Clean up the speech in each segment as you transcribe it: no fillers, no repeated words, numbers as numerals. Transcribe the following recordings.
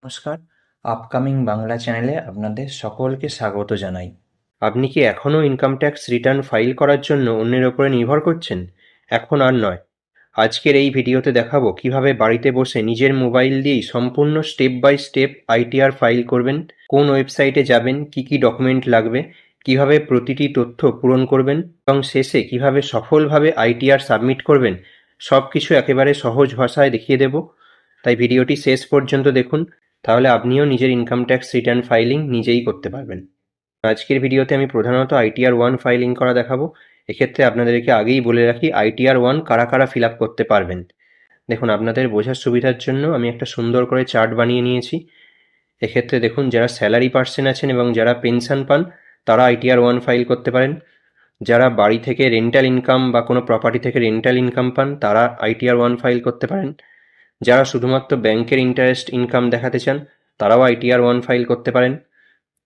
নমস্কার, আপকামিং বাংলা চ্যানেলে আপনাদের সকলকে স্বাগত জানাই। আপনি কি এখনও ইনকাম ট্যাক্স রিটার্ন ফাইল করার জন্য অন্যের ওপরে নির্ভর করছেন? এখন আর নয়। আজকের এই ভিডিওতে দেখাবো কিভাবে বাড়িতে বসে নিজের মোবাইল দিয়েই সম্পূর্ণ step by step ITR file করবেন, কোন ওয়েবসাইটে যাবেন, কি কি ডকুমেন্ট লাগবে, কিভাবে প্রতিটি তথ্য পূরণ করবেন এবং শেষে কিভাবে সফলভাবে আইটিআর সাবমিট করবেন, সব কিছু একেবারে সহজ ভাষায় দেখিয়ে দেব। তাই ভিডিওটি শেষ পর্যন্ত দেখুন, তাহলে আপনিও নিজের ইনকাম ট্যাক্স রিটার্ন ফাইলিং নিজেই করতে পারবেন। আজকের ভিডিওতে আমি প্রধানত আইটিআর 1 ফাইলিং করা দেখাবো। এক্ষেত্রে আপনাদেরকে আগেই বলে রাখি আইটিআর 1 কারা কারা ফিল আপ করতে পারবেন। দেখুন, আপনাদের বোঝার সুবিধার জন্য আমি একটা সুন্দর করে চার্ট বানিয়ে নিয়েছি। এক্ষেত্রে দেখুন, যারা স্যালারি পার্সন আছেন এবং যারা পেনশন পান তারা আইটিআর 1 ফাইল করতে পারেন। যারা বাড়ি থেকে রেন্টাল ইনকাম বা কোনো প্রপার্টি থেকে রেন্টাল ইনকাম পান তারা আইটিআর 1 ফাইল করতে পারেন। যারা শুধুমাত্র ব্যাংকের ইন্টারেস্ট ইনকাম দেখাতে চান তারাও আইটিআর 1 ফাইল করতে পারেন।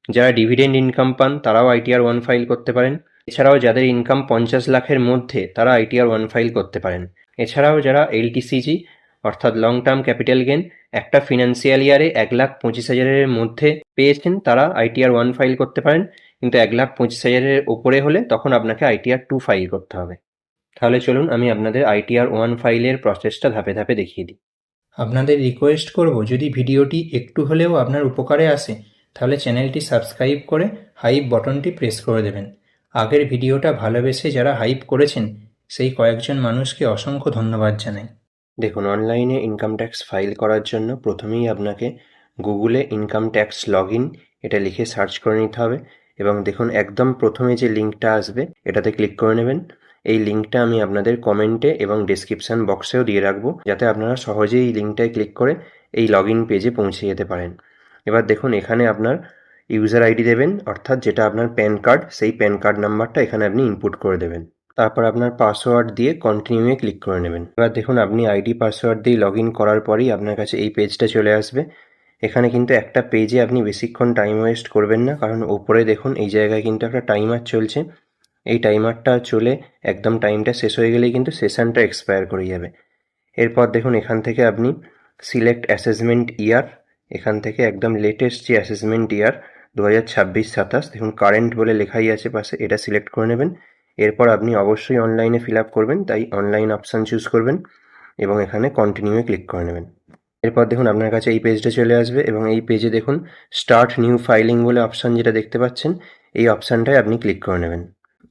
যারা ডিভিডেন্ড ইনকাম পান তারাও আইটিআর 1 ফাইল করতে পারেন। এছাড়াও যাদের ইনকাম 50 লাখের মধ্যে তারা আইটিআর 1 ফাইল করতে পারেন। এছাড়াও যারা এলটিসিজি অর্থাৎ লং টার্ম ক্যাপিটাল গেন একটা ফিনান্সিয়াল ইয়ারে 1,25,000-এর মধ্যে পেয়েছেন তারা আইটিআর 1 ফাইল করতে পারেন, কিন্তু 1,25,000-এর ওপরে হলে তখন আপনাকে আইটিআর 2 ফাইল করতে হবে। তাহলে চলুন আমি আপনাদের আইটিআর 1 ফাইলের প্রসেসটা ধাপে ধাপে দেখিয়ে দিই। আপনাদের রিকোয়েস্ট করব, যদি ভিডিওটি একটু হলেও আপনার উপকারে আসে তাহলে চ্যানেলটি সাবস্ক্রাইব করে হাইপ বটনটি প্রেস করে দেবেন। আগের ভিডিওটা ভালোবেসে যারা হাইপ করেছেন সেই কয়েকজন মানুষকে অসংখ্য ধন্যবাদ জানাই। দেখুন, অনলাইনে ইনকাম ট্যাক্স ফাইল করার জন্য প্রথমেই আপনাকে গুগলে ইনকাম ট্যাক্স লগইন এটা লিখে সার্চ করে নিতে হবে এবং দেখুন একদম প্রথমে যে লিঙ্কটা আসবে এটাতে ক্লিক করে নেবেন। এই লিঙ্কটা আমি আপনাদের কমেন্টে এবং ডেসক্রিপশন বক্সেও দিয়ে রাখবো, যাতে আপনারা সহজেই এই লিঙ্কটায় ক্লিক করে এই লগইন পেজে পৌঁছে যেতে পারেন। এবার দেখুন, এখানে আপনার ইউজার আইডি দেবেন, অর্থাৎ যেটা আপনার প্যান কার্ড, সেই প্যান কার্ড নাম্বারটা এখানে আপনি ইনপুট করে দেবেন। তারপর আপনার পাসওয়ার্ড দিয়ে কন্টিনিউয়ে ক্লিক করে নেবেন। এবার দেখুন, আপনি আইডি পাসওয়ার্ড দিয়ে লগইন করার পরেই আপনার কাছে এই পেজটা চলে আসবে। এখানে কিন্তু একটা পেজে আপনি বেশিক্ষণ টাইম ওয়েস্ট করবেন না, কারণ ওপরে দেখুন এই জায়গায় কিন্তু একটা টাইমার চলছে। এই টাইমারটা চলে একদম টাইমটা শেষ হয়ে গেলেই কিন্তু সেশনটা এক্সপায়ার করে যাবে। এরপর দেখুন, এখান থেকে আপনি সিলেক্ট অ্যাসেসমেন্ট ইয়ার, এখান থেকে একদম লেটেস্ট যে অ্যাসেসমেন্ট ইয়ার 2026-27 দেখুন কারেন্ট বলে লেখাই আছে পাশে, এটা সিলেক্ট করে নেবেন। এরপর আপনি অবশ্যই অনলাইনে ফিল আপ করবেন, তাই অনলাইন অপশান চুজ করবেন এবং এখানে কন্টিনিউয়ে ক্লিক করে নেবেন। এরপর দেখুন আপনার কাছে এই পেজটা চলে আসবে এবং এই পেজে দেখুন স্টার্ট নিউ ফাইলিং বলে অপশান যেটা দেখতে পাচ্ছেন, এই অপশানটায় আপনি ক্লিক করে নেবেন।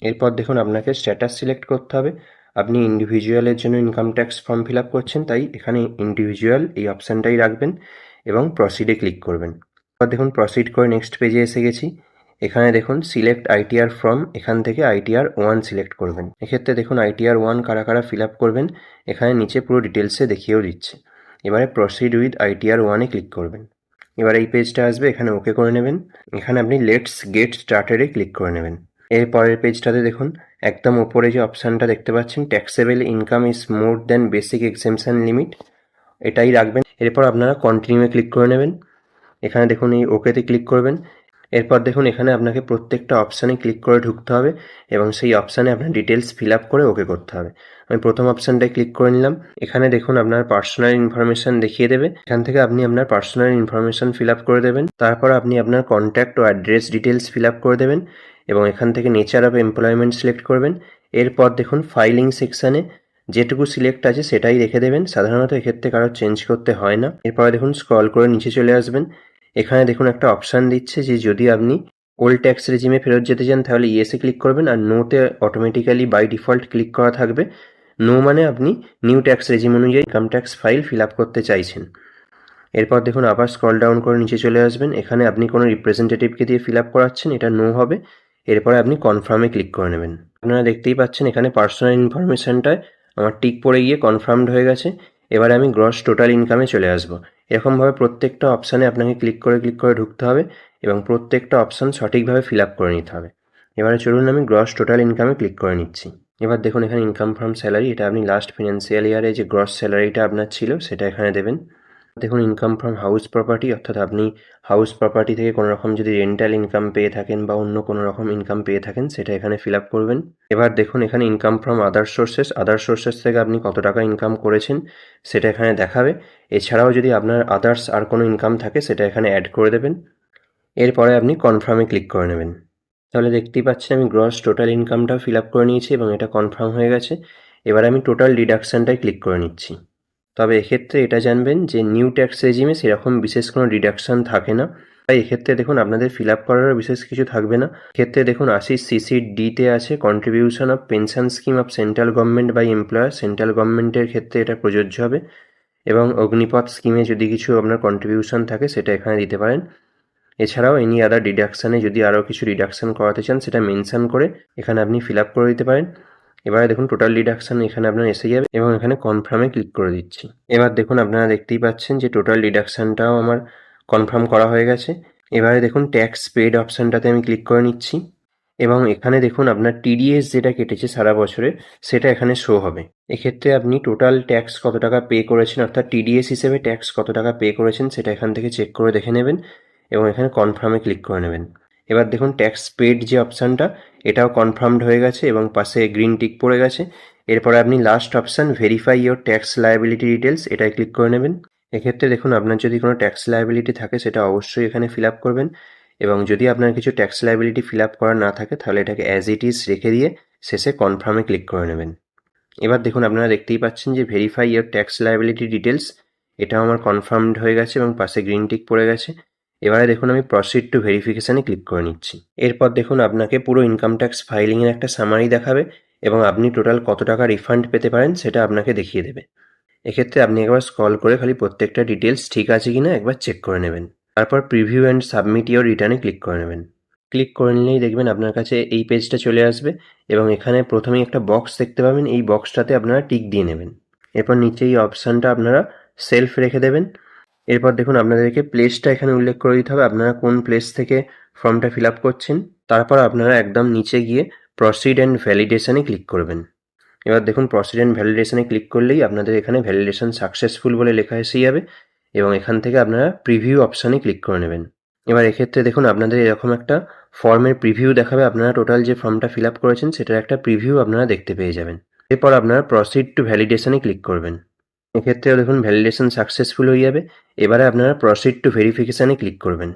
এরপর দেখুন আপনাকে স্ট্যাটাস সিলেক্ট করতে হবে। আপনি ইন্ডিভিজুয়ালের জন্য income tax form fill up করছেন, তাই এখানে ইন্ডিভিজুয়াল এই অপশানটাই রাখবেন এবং প্রসিডে ক্লিক করবেন। এবার দেখুন প্রসিড করে নেক্সট পেজে এসে গেছি। এখানে দেখুন সিলেক্ট আইটিআর ফর্ম, এখান থেকে আইটিআর 1 সিলেক্ট করবেন। এক্ষেত্রে দেখুন আইটিআর 1 কারা কারা ফিল আপ করবেন এখানে নিচে পুরো ডিটেলসে দেখিয়েও দিচ্ছে। এবারে প্রসিড উইথ আইটিআর 1-এ ক্লিক করবেন। এবার এই পেজটা আসবে, এখানে ওকে করে নেবেন। এখানে আপনি লেটস গেট স্টার্টেডে ক্লিক করে নেবেন। এর পরের পেজটাতে দেখুন একদম ওপরে যে অপশানটা দেখতে পাচ্ছেন taxable income is more than basic exemption limit, এটাই রাখবেন। এরপর আপনারা কন্টিনিউয়ে ক্লিক করে নেবেন। এখানে দেখুন এই ওকেতে ক্লিক করবেন। এরপর দেখুন এখানে আপনাকে প্রত্যেকটা অপশানে ক্লিক করে ঢুকতে হবে এবং সেই অপশানে আপনার ডিটেলস ফিল আপ করে ওকে করতে হবে। আমি প্রথম অপশানটায় ক্লিক করে নিলাম। এখানে দেখুন আপনার পার্সোনাল ইনফরমেশান দেখিয়ে দেবে, এখান থেকে আপনি আপনার পার্সোনাল ইনফরমেশান ফিল আপ করে দেবেন। তারপর আপনি আপনার কন্ট্যাক্ট ও অ্যাড্রেস ডিটেলস ফিল আপ করে দেবেন এবং এখান থেকে নেচার অফ এমপ্লয়মেন্ট সিলেক্ট করবেন। এরপর দেখুন ফাইলিং সেকশানে যেটুকু সিলেক্ট আছে সেটাই রেখে দেবেন, সাধারণত এক্ষেত্রে কারো চেঞ্জ করতে হয় না। এরপরে দেখুন স্ক্রল করে নিচে চলে আসবেন। এখানে দেখুন একটা অপশান দিচ্ছে যে যদি আপনি ওল্ড ট্যাক্স রেজিমে ফেরত যেতে চান তাহলে ইয়েসে ক্লিক করবেন, আর নোতে অটোমেটিক্যালি বাই ডিফল্ট ক্লিক করা থাকবে। নো মানে আপনি নিউ ট্যাক্স রেজিম অনুযায়ী income tax file fill up করতে চাইছেন। এরপর দেখুন আবার স্ক্রল ডাউন করে নিচে চলে আসবেন। এখানে আপনি কোনো রিপ্রেজেন্টেটিভকে দিয়ে ফিল আপ করাচ্ছেন, এটা নো হবে। এরপরে আপনি কনফার্মে ক্লিক করে নেবেন। আপনারা দেখতেই পাচ্ছেন এখানে পার্সোনাল ইনফরমেশানটায় আমার টিক পড়ে গিয়ে কনফার্মড হয়ে গেছে। এবারে আমি গ্রস টোটাল ইনকামে চলে আসবো। এরকমভাবে প্রত্যেকটা অপশানে আপনাকে ক্লিক করে ঢুকতে হবে এবং প্রত্যেকটা অপশান সঠিকভাবে ফিল আপ করে নিতে হবে। এবারে চলুন আমি গ্রস টোটাল ইনকামে ক্লিক করে নিচ্ছি। এবার দেখুন এখানে ইনকাম ফ্রম স্যালারি, এটা আপনি লাস্ট ফিনান্সিয়াল ইয়ারে যে গ্রস স্যালারিটা আপনার ছিল সেটা এখানে দেবেন। দেখুন ইনকাম ফ্রম হাউস প্রপার্টি, অর্থাৎ আপনি হাউস প্রপার্টি থেকে কোনো রকম যদি রেন্টাল ইনকাম পেয়ে থাকেন বা অন্য কোনো রকম ইনকাম পেয়ে থাকেন সেটা এখানে ফিল আপ করবেন। এবার দেখুন এখানে ইনকাম ফ্রম আদার সোর্সেস থেকে আপনি কত টাকা ইনকাম করেছেন সেটা এখানে দেখাবে। এছাড়াও যদি আপনার আদার্স আর কোনো ইনকাম থাকে সেটা এখানে অ্যাড করে দেবেন। এরপরে আপনি কনফার্মে ক্লিক করে নেবেন। তাহলে দেখতেই পাচ্ছেন আমি গ্রস টোটাল ইনকামটাও ফিল আপ করে নিয়েছি এবং এটা কনফার্ম হয়ে গেছে। এবার আমি টোটাল ডিডাকশানটাই ক্লিক করে নিচ্ছি। তবে এক্ষেত্রে এটা জানবেন যে নিউ ট্যাক্স রেজিমে সেরকম বিশেষ কোনো ডিডাকশান থাকে না, তাই এক্ষেত্রে দেখুন আপনাদের ফিল আপ করারও বিশেষ কিছু থাকবে না। ক্ষেত্রে দেখুন 80 CC-D-তে আছে contribution of pension scheme of central government by employer, central গভর্নমেন্টের ক্ষেত্রে এটা প্রযোজ্য হবে। এবং অগ্নিপথ স্কিমে যদি কিছু আপনার কন্ট্রিবিউশন থাকে সেটা এখানে দিতে পারেন। এছাড়াও এনি আদার ডিডাকশানে যদি আরও কিছু ডিডাকশান করাতে চান সেটা মেনশন করে এখানে আপনি ফিল আপ করে দিতে পারেন। এবারে দেখুন টোটাল ডিডাকশান এখানে আপনার এসে যাবে এবং এখানে কনফার্মে ক্লিক করে দিচ্ছি। এবার দেখুন আপনারা দেখতেই পাচ্ছেন যে টোটাল ডিডাকশানটাও আমার কনফার্ম করা হয়ে গেছে। এবারে দেখুন ট্যাক্স পেড অপশানটাতে আমি ক্লিক করে নিচ্ছি এবং এখানে দেখুন আপনার টিডিএস যেটা কেটেছে সারা বছরে সেটা এখানে শো হবে। এক্ষেত্রে আপনি টোটাল ট্যাক্স কত টাকা পে করেছেন, অর্থাৎ টিডিএস হিসেবে ট্যাক্স কত টাকা পে করেছেন সেটা এখান থেকে চেক করে দেখে নেবেন এবং এখানে কনফার্মে ক্লিক করে নেবেন। এবার দেখুন ট্যাক্স পেড যে অপশানটা এটাও কনফার্মড হয়ে গেছে এবং পাশে গ্রিন টিক পড়ে গেছে। এরপরে আপনি last option verify your tax liability details এটাই ক্লিক করে নেবেন। এক্ষেত্রে দেখুন আপনার যদি কোনো ট্যাক্স লায়াবিলিটি থাকে সেটা অবশ্যই এখানে ফিল আপ করবেন এবং যদি আপনার কিছু ট্যাক্স লায়াবিলিটি ফিল আপ করা না থাকে তাহলে এটাকে অ্যাজ ইট ইজ রেখে দিয়ে শেষে কনফার্মে ক্লিক করে নেবেন। এবার দেখুন আপনারা দেখতেই পাচ্ছেন যে verify your tax liability details এটাও আমার কনফার্মড হয়ে গেছে এবং পাশে গ্রিন টিক পড়ে গেছে। এবারে দেখুন আমি প্রসিড টু ভেরিফিকেশানে ক্লিক করে নিচ্ছি। এরপর দেখুন আপনাকে পুরো ইনকাম ট্যাক্স ফাইলিংয়ের একটা সামারি দেখাবে এবং আপনি টোটাল কত টাকা রিফান্ড পেতে পারেন সেটা আপনাকে দেখিয়ে দেবে। এক্ষেত্রে আপনি একবার স্ক্রল করে খালি প্রত্যেকটা ডিটেলস ঠিক আছে কিনা একবার চেক করে নেবেন। তারপর প্রিভিউ অ্যান্ড সাবমিট ইয়োর রিটার্নে ক্লিক করে নেবেন। ক্লিক করে নিলেই দেখবেন আপনার কাছে এই পেজটা চলে আসবে এবং এখানে প্রথমেই একটা বক্স দেখতে পাবেন, এই বক্সটাতে আপনারা টিক দিয়ে নেবেন। এরপর নিচে এই অপশানটা আপনারা সেলফ রেখে দেবেন। এরপর দেখুন আপনাদেরকে প্লেসটা এখানে উল্লেখ করে দিতে হবে আপনারা কোন প্লেস থেকে ফর্মটা ফিল আপ করছেন। তারপর আপনারা একদম নিচে গিয়ে প্রসিড অ্যান্ড ভ্যালিডেশনে ক্লিক করবেন। এবার দেখুন প্রসিড অ্যান্ড ভ্যালিডেশনে ক্লিক করলেই আপনাদের এখানে ভ্যালিডেশন সাকসেসফুল বলে লেখা এসে যাবে এবং এখান থেকে আপনারা প্রিভিউ অপশানে ক্লিক করে নেবেন। এবার এক্ষেত্রে দেখুন আপনাদের এরকম একটা ফর্মের প্রিভিউ দেখাবে, আপনারা টোটাল যে ফর্মটা ফিল আপ করেছেন সেটার একটা প্রিভিউ আপনারা দেখতে পেয়ে যাবেন। এরপর আপনারা প্রসিড টু ভ্যালিডেশনে ক্লিক করবেন। এক্ষেত্রেও দেখুন ভ্যালিডেশন সাকসেসফুল হয়ে যাবে। এবারে আপনারা প্রসিড টু ভেরিফিকেশানে ক্লিক করবেন।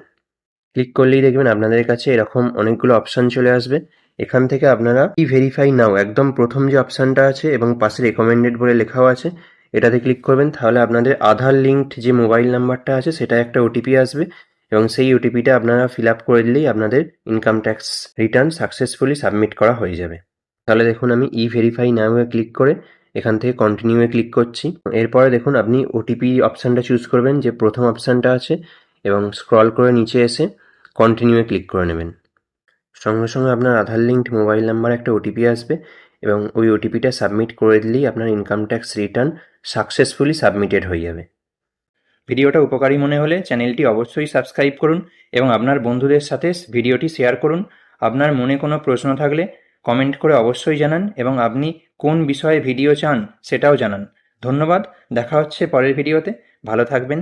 ক্লিক করলেই দেখবেন আপনাদের কাছে এরকম অনেকগুলো অপশান চলে আসবে। এখান থেকে আপনারা ভেরিফাই নাও একদম প্রথম যে অপশানটা আছে এবং পাশে রেকমেন্ডেড বলে লেখাও আছে এটাতে ক্লিক করবেন। তাহলে আপনাদের আধার লিঙ্কড যে মোবাইল নাম্বারটা আছে সেটা একটা ওটিপি আসবে এবং সেই ওটিপিটা আপনারা ফিল আপ করে দিলেই আপনাদের income tax return successfully submit করা হয়ে যাবে। তাহলে দেখুন আমি ভেরিফাই নাও-এ ক্লিক করে এখান থেকে কন্টিনিউ-এ ক্লিক করছি। এরপরে দেখুন আপনি ওটিপি অপশানটা চুজ করবেন যে প্রথম অপশানটা আছে এবং স্ক্রল করে নিচে এসে কন্টিনিউ-এ ক্লিক করে নেবেন। সঙ্গে সঙ্গে আপনার আধার লিঙ্কড মোবাইল নাম্বার একটা ওটিপি আসবে এবং ওই ওটিপিটা সাবমিট করে দিলেই আপনার income tax return successfully submitted হয়ে যাবে। ভিডিওটা উপকারী মনে হলে চ্যানেলটি অবশ্যই সাবস্ক্রাইব করুন এবং আপনার বন্ধুদের সাথে ভিডিওটি শেয়ার করুন। আপনার মনে কোনো প্রশ্ন থাকলে কমেন্ট করে অবশ্যই জানান এবং আপনি কোন বিষয়ে ভিডিও চান সেটাও জানান। ধন্যবাদ, দেখা হচ্ছে পরের ভিডিওতে। ভালো থাকবেন।